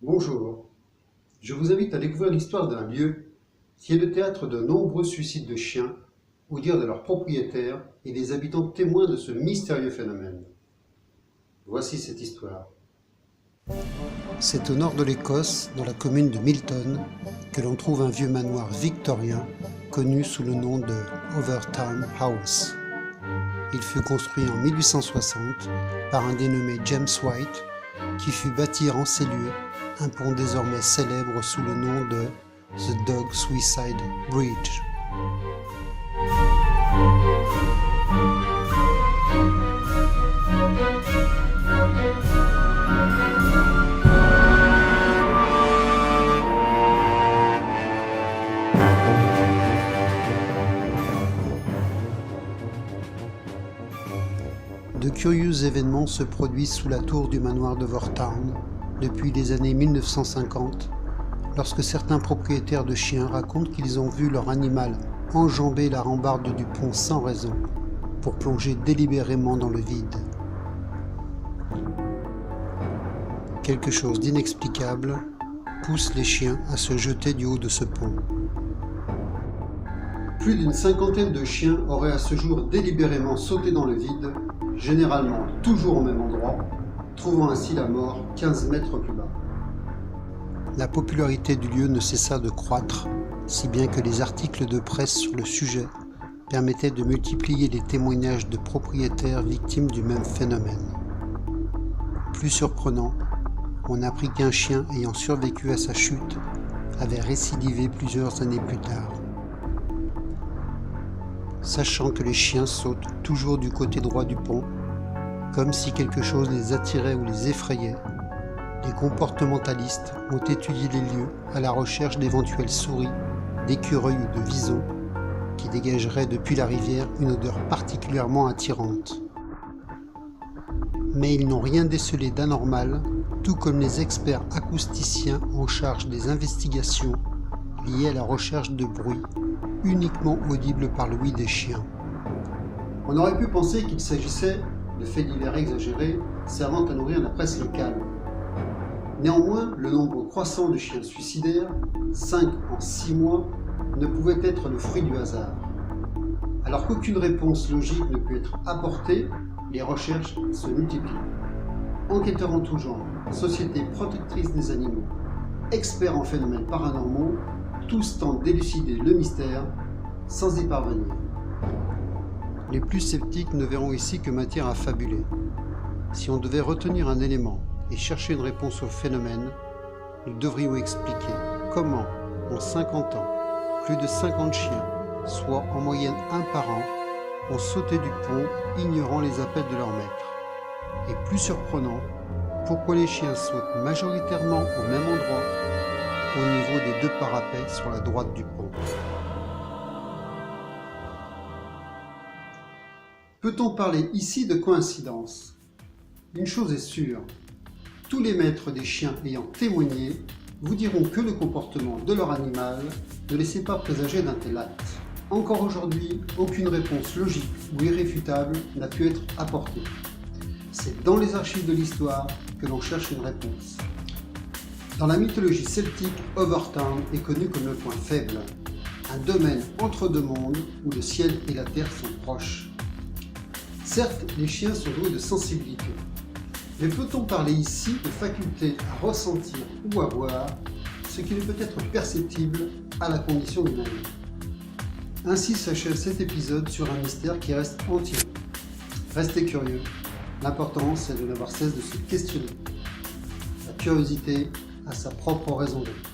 Bonjour, je vous invite à découvrir l'histoire d'un lieu qui est le théâtre de nombreux suicides de chiens, au dire de leurs propriétaires et des habitants témoins de ce mystérieux phénomène. Voici cette histoire. C'est au nord de l'Écosse, dans la commune de Milton, que l'on trouve un vieux manoir victorien connu sous le nom de Overtoun House. Il fut construit en 1860 par un dénommé James White, qui fut bâti en ces lieux un pont désormais célèbre sous le nom de The Dog Suicide Bridge. De curieux événements se produisent sous la tour du manoir d'Overtoun depuis les années 1950, lorsque certains propriétaires de chiens racontent qu'ils ont vu leur animal enjamber la rambarde du pont sans raison, pour plonger délibérément dans le vide. Quelque chose d'inexplicable pousse les chiens à se jeter du haut de ce pont. Plus d'une cinquantaine de chiens auraient à ce jour délibérément sauté dans le vide, généralement toujours au même endroit, trouvant ainsi la mort 15 mètres plus bas. La popularité du lieu ne cessa de croître, si bien que les articles de presse sur le sujet permettaient de multiplier les témoignages de propriétaires victimes du même phénomène. Plus surprenant, on apprit qu'un chien ayant survécu à sa chute avait récidivé plusieurs années plus tard. Sachant que les chiens sautent toujours du côté droit du pont, comme si quelque chose les attirait ou les effrayait, les comportementalistes ont étudié les lieux à la recherche d'éventuelles souris, d'écureuils ou de visons qui dégageraient depuis la rivière une odeur particulièrement attirante. Mais ils n'ont rien décelé d'anormal, tout comme les experts acousticiens en charge des investigations liées à la recherche de bruits uniquement audibles par l'ouïe des chiens. On aurait pu penser qu'il s'agissait de faits divers exagérés servant à nourrir la presse locale. Néanmoins, le nombre croissant de chiens suicidaires, 5 en 6 mois, ne pouvait être le fruit du hasard. Alors qu'aucune réponse logique ne peut être apportée, les recherches se multiplient. Enquêteurs en tout genre, sociétés protectrices des animaux, experts en phénomènes paranormaux, tous tentent d'élucider le mystère sans y parvenir. Les plus sceptiques ne verront ici que matière à fabuler. Si on devait retenir un élément et chercher une réponse au phénomène, nous devrions expliquer comment, en 50 ans, plus de 50 chiens, soit en moyenne un par an, ont sauté du pont, ignorant les appels de leur maître. Et plus surprenant, pourquoi les chiens sautent majoritairement au même endroit, au niveau des 2 parapets sur la droite du pont. Peut-on parler ici de coïncidence? Une chose est sûre, tous les maîtres des chiens ayant témoigné vous diront que le comportement de leur animal ne laissait pas présager d'un tel acte. Encore aujourd'hui, aucune réponse logique ou irréfutable n'a pu être apportée. C'est dans les archives de l'histoire que l'on cherche une réponse. Dans la mythologie celtique, Overtoun est connu comme le point faible, un domaine entre deux mondes où le ciel et la terre sont proches. Certes, les chiens sont doués de sensibilité, mais peut-on parler ici de faculté à ressentir ou à voir ce qui ne peut être perceptible à la condition humaine? Ainsi s'achève cet épisode sur un mystère qui reste entier. Restez curieux, l'important c'est de n'avoir cesse de se questionner. La curiosité a sa propre raison d'être.